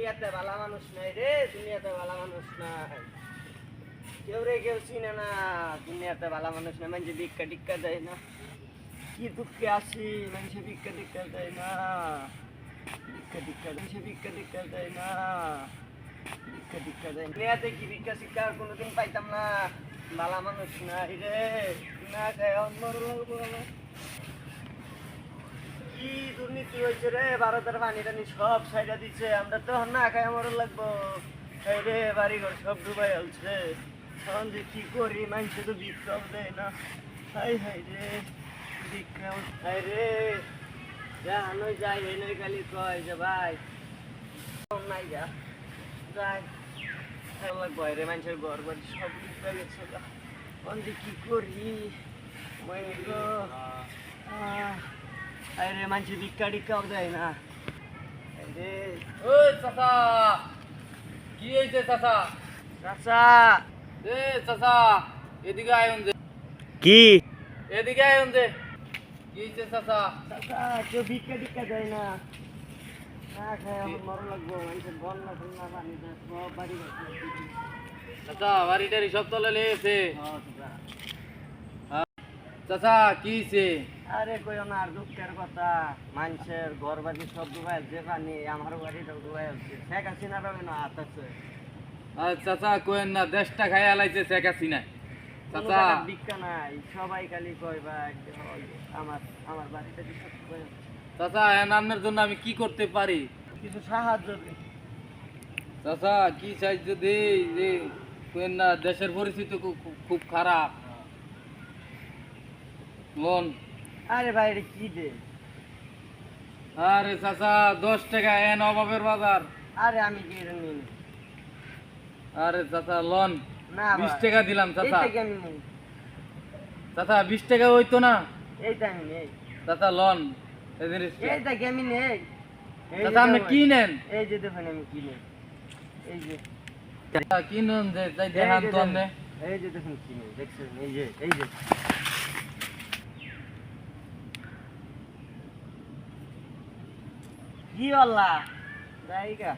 দুনিয়াতে ভালো মানুষ নাই রে, দুনিয়াতে ভালো মানুষ নাই। কেউ রে কেউ চিনে না, দুনিয়াতে ভালো মানুষ না। মানুষ ভিক্ষা টিক্ষা দেয় না, কি দুঃখে আসি মানুষ ভিক্ষা টিক্ষা দেয় না, ভিক্ষা টিক্ষা মানুষ ভিক্ষা টিক্ষা দেয় না, ভিক্ষা টিক্ষা দেয় না। দুনিয়াতে কি ভিক্ষা শিক্ষা কোনোদিন পাইতাম না, ভালো মানুষ নাই রে, না খায় অন্যর লাগবো আমার। কি দুর্নীতি হয়েছে রে, ভারতের পানি টানি সব সাইডা দিচ্ছে, আমরা তো না খাই আমার লাগবো। এই রে বাড়ি ঘর সব ডুবাই হচ্ছে, এখন যে কি করি, মানুষে তো ভিক্ষাও দেয় না। হাই হাই রে ভিক্ষা, হাই রে জানো যাই এই নই খালি কয় যে ভাই নাই যা যাই লাগবো রে, মানুষের ঘর বাড়ি সব ডুবে গেছে, এখন যে কি করি গো। আরে মানুষ ভিক্ষা টিক্ষাও দেয় না। আরে ওই চাচা, কি হয়েছে চাচা? চাচা এ চাচা, এদিকে আয়ন দে। কি এদিকে আয়ন দে। কি হয়েছে চাচা? চাচা কেউ ভিক্ষা টিক্ষা দেয় না, না খায় আমার মরণ লাগবো। মানুষের বন্যা টন্যা পানি দেয় সব বাড়ি গেছে। চাচা বাড়ি টাড়ি সব তলে লেগেছে। চাচা কি হয়েছে? আরে কই না আর দুঃখের কথা, মানুষের ঘর বাড়ি সব ডুবাই আছে, পানি আমার বাড়িটাও ডুবাই আছে। শেখ হাসিনারও না হাত আছে। আর চাচা কোয়েন না, দেশটা খাই আলাইছে শেখ হাসিনা। কোনো চাচা জায়গার ভিক্ষা নাই, সবাই খালি কয় ভাই আমার আমার বাড়িটা সব ডুবাই আছে। চাচা আপনার জন্য আমি কি করতে পারি? কিছু সাহায্য দে। চাচা কি সাহায্য দেই যে কোয়েন না, দেশের পরিস্থিতি খুব খারাপ। লোন। আরে ভাই এটা কি দে? আরে চাচা 10 টাকা এন অভাবের বাজার। আরে আমি কি এটা নিই না। আরে চাচা লোন না 20 ভাই, টাকা দিলাম চাচা। এইটা কি আমি নেই, চাচা 20 টাকা হইতো না? এইটা আমি নেই, চাচা লোন এইটা কি আমি নেই। এই যে চাচা আপনি দেখুন, কি নেন? এই যে দেখুন আমি কি নেই, এই যে চাচা কি নেন যে তাই এই দেখান যে তো দেখুন, আপনি। এই যে দেখুন কি নেই, দেখছেন এই যে কি আল্লাহ জায়গা